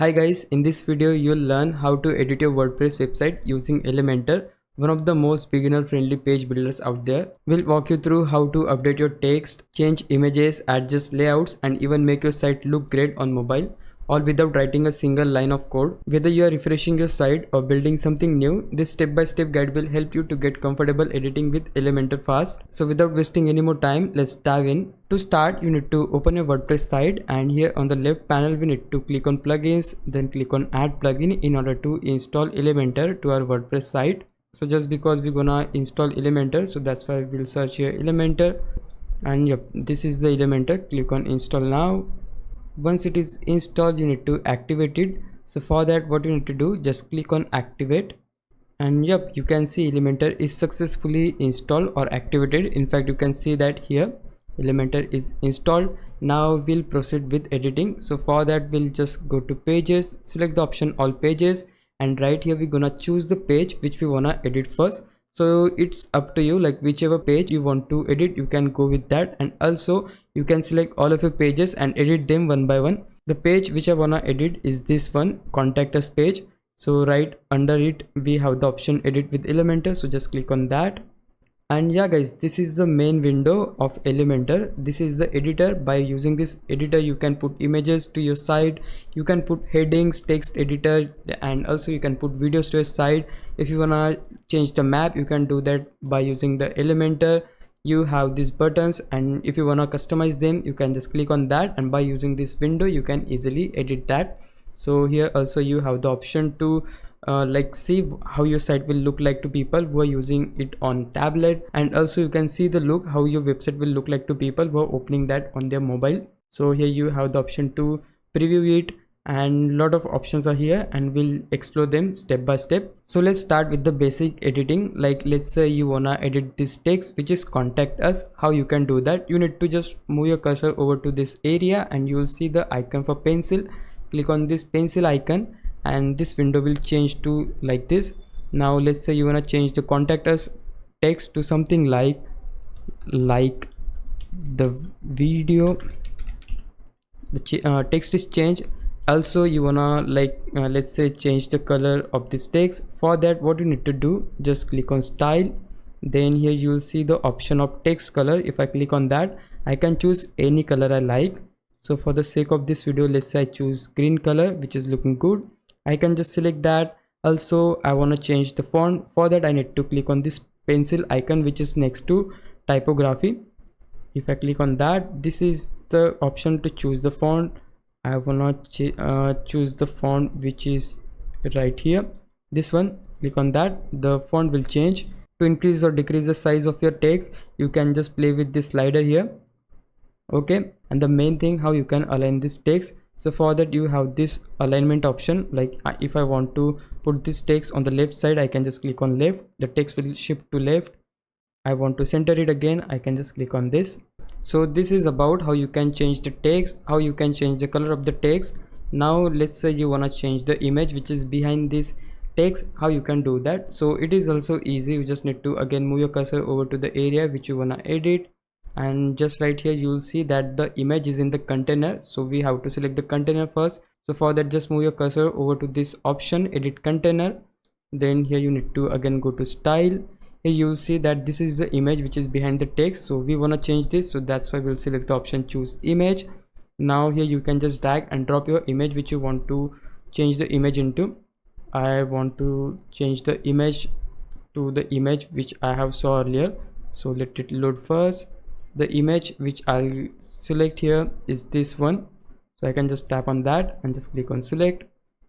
Hi guys, in this video you'll learn how to edit your WordPress website using Elementor, one of the most beginner friendly page builders out there. We'll walk you through how to update your text, change images, adjust layouts and even make your site look great on mobile, all without writing a single line of code. Whether you are refreshing your site or building something new, this step-by-step guide will help you to get comfortable editing with Elementor fast. So without wasting any more time, let's dive in. To start, you need to open your WordPress site, and here on the left panel we need to click on plugins, then click on add plugin in order to install Elementor to our WordPress site. So just because we're gonna install Elementor, so that's why we'll search here Elementor, and yep, this is the Elementor. Click on install now. Once it is installed, you need to activate it. So for that, what you need to do, just click on activate, and yep, you can see Elementor is successfully installed or activated. In fact, you can see that here Elementor is installed. Now we'll proceed with editing. So for that, we'll just go to pages, select the option all pages, and right here we're gonna choose the page which we wanna edit first. So it's up to you, like whichever page you want to edit, you can go with that. And also you can select all of your pages and edit them one by one. The page which I wanna edit is this one, contact us page. So right under it we have the option edit with Elementor, so just click on that. And yeah guys, this is the main window of Elementor. This is the editor. By using this editor you can put images to your site, you can put headings, text editor, and also you can put videos to your site. If you wanna change the map, you can do that by using the Elementor. You have these buttons, and if you wanna customize them, you can just click on that, and by using this window you can easily edit that. So here also you have the option to like see how your site will look like to people who are using it on tablet, and also you can see the look how your website will look like to people who are opening that on their mobile. So here you have the option to preview it, and lot of options are here, and we'll explore them step by step. So let's start with the basic editing. Like let's say you wanna edit this text which is contact us. How you can do that? You need to just move your cursor over to this area, and you will see the icon for pencil. Click on this pencil icon, and this window will change to like this. Now let's say you want to change the contact us text to something like the video. The text is changed. Also you wanna let's say change the color of this text. For that, what you need to do, just click on style, then here you will see the option of text color. If I click on that, I can choose any color I like. So for the sake of this video, let's say I choose green color, which is looking good. I can just select that. Also I want to change the font. For that, I need to click on this pencil icon which is next to typography. If I click on that, this is the option to choose the font. I want to choose the font which is right here, this one. Click on that. The font will change. To increase or decrease the size of your text, you can just play with this slider here. Okay, and the main thing, how you can align this text. So for that, you have this alignment option. Like if I want to put this text on the left side, I can just click on left, the text will shift to left. I want to center it again, I can just click on this. So this is about how you can change the text, how you can change the color of the text. Now let's say you want to change the image which is behind this text. How you can do that? So it is also easy. You just need to again move your cursor over to the area which you want to edit, and just right here you will see that the image is in the container. So we have to select the container first. So for that, just move your cursor over to this option, edit container. Then here you need to again go to style. Here you will see that this is the image which is behind the text. So we want to change this, so that's why we'll select the option choose image. Now here you can just drag and drop your image which you want to change the image into. I want to change the image to the image which I have saw earlier, so let it load first. The image which I'll select here is this one. So I can just tap on that and just click on select.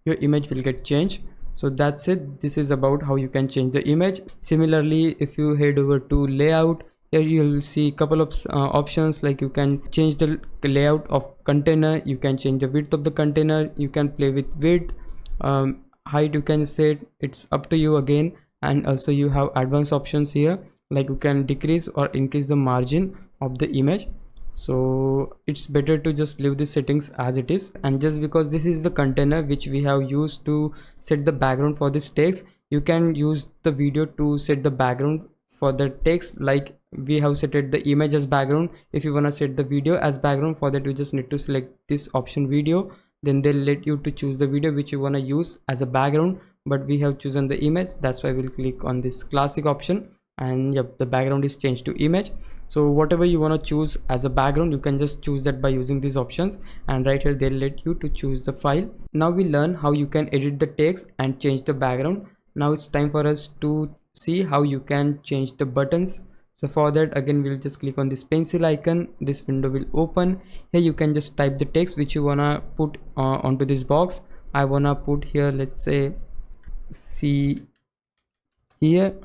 Your image will get changed. So that's it. This is about how you can change the image. Similarly, if you head over to layout, here you'll see a couple of options. Like you can change the layout of container, you can change the width of the container, you can play with width, height you can set, it's up to you again. And also you have advanced options here, like you can decrease or increase the margin of the image. So it's better to just leave the settings as it is. And just because this is the container which we have used to set the background for this text, you can use the video to set the background for the text. Like we have set the image as background. If you want to set the video as background, for that you just need to select this option video, then they'll let you to choose the video which you want to use as a background, but we have chosen the image, that's why we'll click on this classic option, and yep, the background is changed to image. So whatever you want to choose as a background, you can just choose that by using these options, and right here they'll let you to choose the file. Now we learn how you can edit the text and change the background. Now it's time for us to see how you can change the buttons. So for that, again, we'll just click on this pencil icon, this window will open. Here you can just type the text which you wanna put onto this box. I wanna put here, let's say, see here,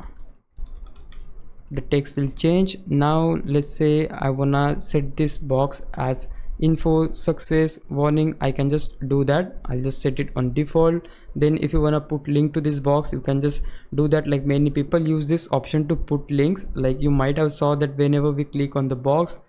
the text will change. Now let's say I wanna set this box as info success warning, I can just do that. I'll just set it on default. Then if you want to put link to this box, you can just do that. Like many people use this option to put links. Like you might have saw that whenever we click on the box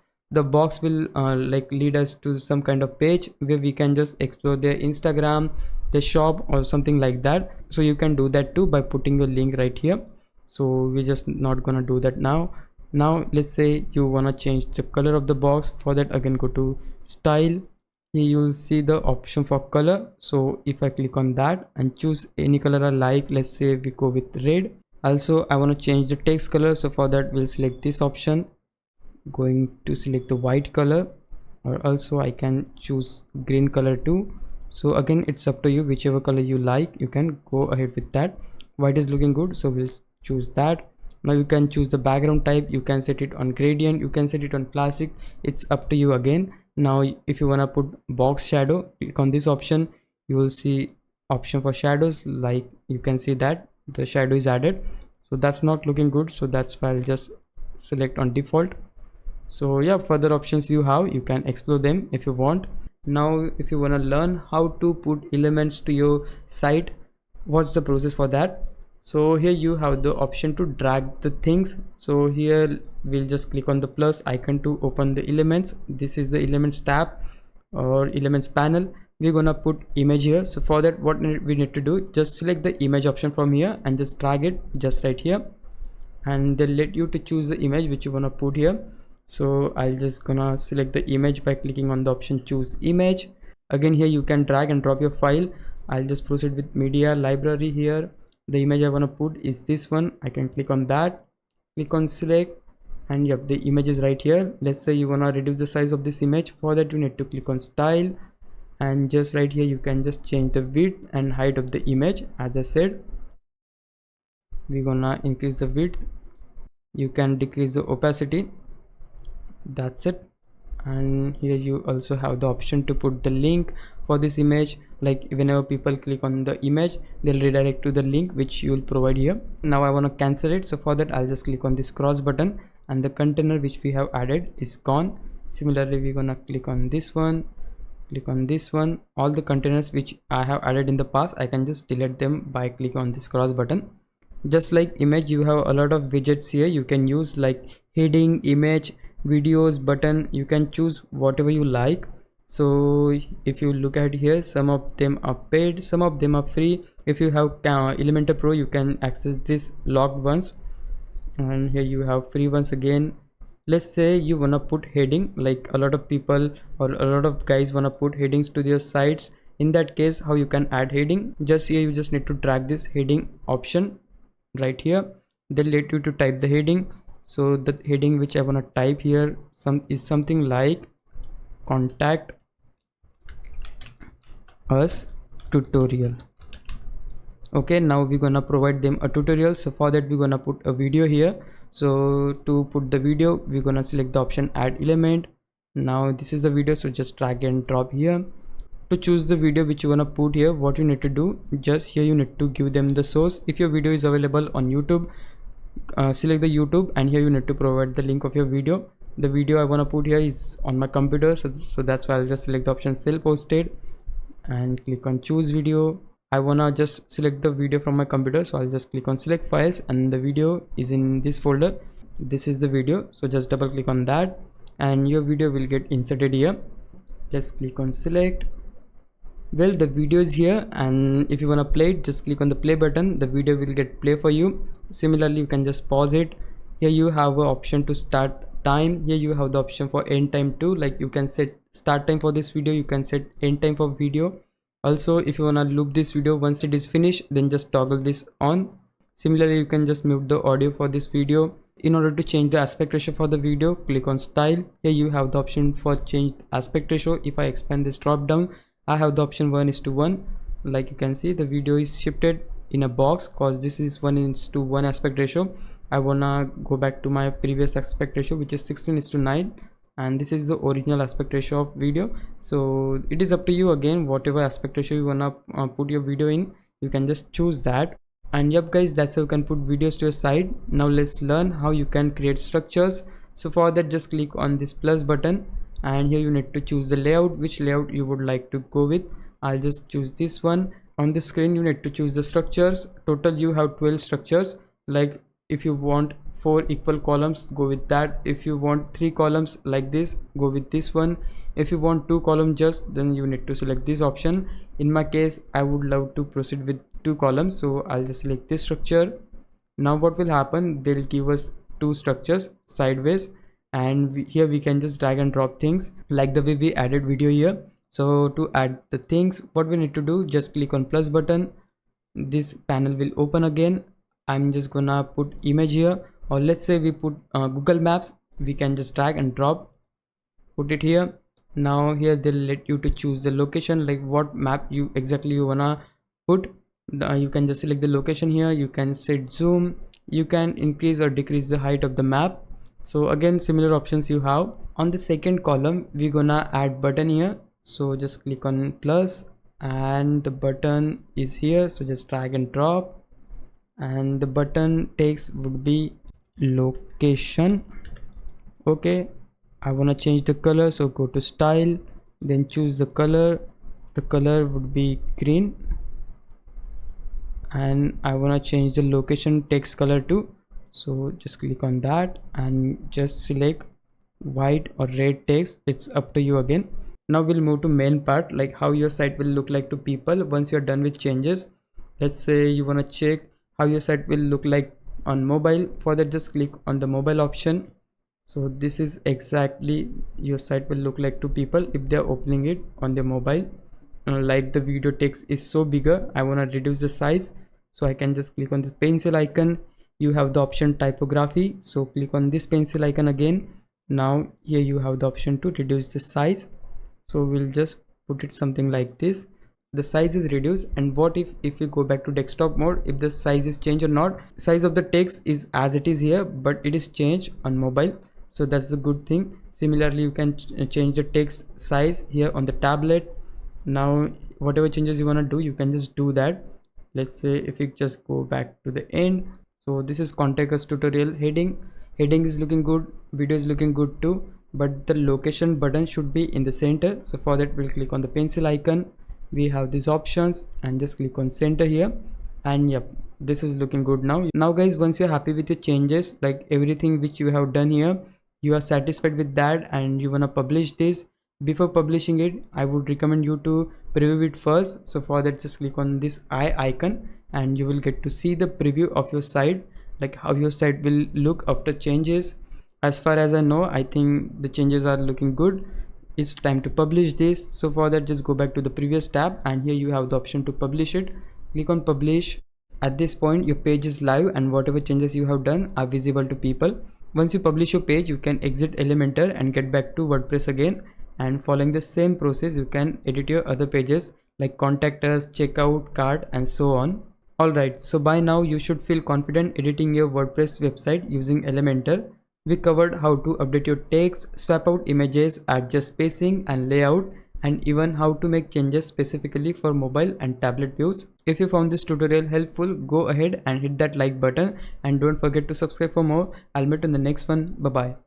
will like lead us to some kind of page where we can just explore their Instagram, their shop, or something like that. So you can do that too by putting your link right here. So we're just not gonna do that now. Now let's say you want to change the color of the box. For that, again, go to style. Here you'll see the option for color. So if I click on that and choose any color I like, let's say we go with red. Also I want to change the text color, so for that we'll select this option, going to select the white color, or also I can choose green color too. So again, it's up to you, whichever color you like, you can go ahead with that. White is looking good, so we'll choose that. Now you can choose the background type, you can set it on gradient, you can set it on classic, it's up to you again. Now if you want to put box shadow, click on this option, you will see option for shadows. Like you can see that the shadow is added, so that's not looking good, so that's why I'll just select on default. So yeah, further options you have, you can explore them if you want. Now if you want to learn how to put elements to your site, what's the process for that? So here you have the option to drag the things. So here we'll just click on the plus icon to open the elements. This is the elements tab or elements panel. We're gonna put image here. So for that, what we need to do, just select the image option from here and just drag it just right here, and they'll let you to choose the image which you want to put here. So I'll just gonna select the image by clicking on the option choose image. Again, here you can drag and drop your file. I'll just proceed with media library. Here the image I want to put is this one. I can click on that, click on select, and yep, the image is right here. Let's say you want to reduce the size of this image. For that, you need to click on style, and just right here you can just change the width and height of the image. As I said, we're gonna increase the width, you can decrease the opacity, that's it. And here you also have the option to put the link for this image. Like whenever people click on the image, they'll redirect to the link which you will provide here. Now I want to cancel it, so for that I'll just click on this cross button, and the container which we have added is gone. Similarly, we're gonna click on this one, click on this one. All the containers which I have added in the past, I can just delete them by clicking on this cross button. Just like image, you have a lot of widgets here you can use, like heading, image, videos, button, you can choose whatever you like. So if you look at here, some of them are paid, some of them are free. If you have Elementor Pro, you can access this logged ones, and here you have free ones again. Let's say you wanna put heading, like a lot of people or a lot of guys wanna put headings to their sites. In that case, how you can add heading, just here you just need to drag this heading option right here. They'll let you to type the heading. So the heading which I want to type here is something like contact us tutorial. Okay, now we're gonna provide them a tutorial. So for that, we're gonna put a video here. So to put the video, we're gonna select the option add element. Now this is the video, so just drag and drop here. To choose the video which you wanna put here, what you need to do, just here you need to give them the source. If your video is available on YouTube, select the YouTube, and here you need to provide the link of your video. The video I want to put here is on my computer, so that's why I'll just select the option self hosted and click on choose video. I wanna just select the video from my computer, so I'll just click on select files, and the video is in this folder. This is the video, so just double click on that and your video will get inserted here. Let's click on select. Well, the video is here, and if you want to play it, just click on the play button. The video will get play for you. Similarly, you can just pause it. Here you have an option to start time, here you have the option for end time too, like you can set start time for this video, you can set end time for video. Also if you want to loop this video, once it is finished then just toggle this on. Similarly you can just mute the audio for this video. In order to change the aspect ratio for the video, click on style. Here you have the option for change aspect ratio. If I expand this drop down, I have the option 1:1. Like you can see the video is shifted in a box cause this is 1:1 aspect ratio. I wanna go back to my previous aspect ratio, which is 16:9, and this is the original aspect ratio of video. So it is up to you again, whatever aspect ratio you wanna put your video in, you can just choose that. And yep guys, that's how you can put videos to your site. Now let's learn how you can create structures. So for that, just click on this plus button, and here you need to choose the layout, which layout you would like to go with. I'll just choose this one. On the screen you need to choose the structures. Total you have 12 structures. Like if you want 4 equal columns, go with that. If you want 3 columns like this, go with this one. If you want 2 columns just, then you need to select this option. In my case, I would love to proceed with 2 columns, so I'll just select this structure. Now what will happen, they'll give us 2 structures sideways, and here we can just drag and drop things like the way we added video here. So to add the things, what we need to do, just click on plus button. This panel will open again. I'm just gonna put image here, or let's say we put Google Maps. We can just drag and drop, put it here. Now here they'll let you to choose the location, like what map you exactly wanna put. You can just select the location here. You can set zoom, you can increase or decrease the height of the map. So again, similar options you have. On the second column, we're gonna add button here. So just click on plus, and the button is here. So just drag and drop, and the button text would be location. Okay, I want to change the color, so go to style, then choose the color. The color would be green, and I want to change the location text color too. So just click on that and just select white or red text. It's up to you again. Now we'll move to main part, like how your site will look like to people once you're done with changes. Let's say you want to check how your site will look like on mobile. For that, just click on the mobile option. So this is exactly your site will look like to people if they're opening it on their mobile. Like the video text is so bigger, I want to reduce the size, so I can just click on the pencil icon. You have the option typography, so click on this pencil icon again. Now here you have the option to reduce the size, so we'll just put it something like this. The size is reduced. And what if you go back to desktop mode, if the size is changed or not? Size of the text is as it is here, but it is changed on mobile, so that's the good thing. Similarly, you can change the text size here on the tablet. Now whatever changes you want to do, you can just do that. Let's say if you just go back to the end, so this is contact us tutorial heading. Heading is looking good, video is looking good too, but the location button should be in the center. So for that, we'll click on the pencil icon. We have these options and just click on center here, and yep, this is looking good now guys. Once you're happy with your changes, like everything which you have done here, you are satisfied with that and you want to publish this, before publishing it, I would recommend you to preview it first. So for that, just click on this eye icon and you will get to see the preview of your site, like how your site will look after changes. As far as I know, I think the changes are looking good. It's time to publish this. So for that, just go back to the previous tab, and here you have the option to publish it. Click on publish. At this point, your page is live and whatever changes you have done are visible to people. Once you publish your page, you can exit Elementor and get back to WordPress again, and following the same process, you can edit your other pages like contact us, checkout, cart, and so on. Alright, so by now you should feel confident editing your WordPress website using Elementor. We covered how to update your text, swap out images, adjust spacing and layout, and even how to make changes specifically for mobile and tablet views. If you found this tutorial helpful, go ahead and hit that like button, and don't forget to subscribe for more. I'll meet you in the next one. Bye bye.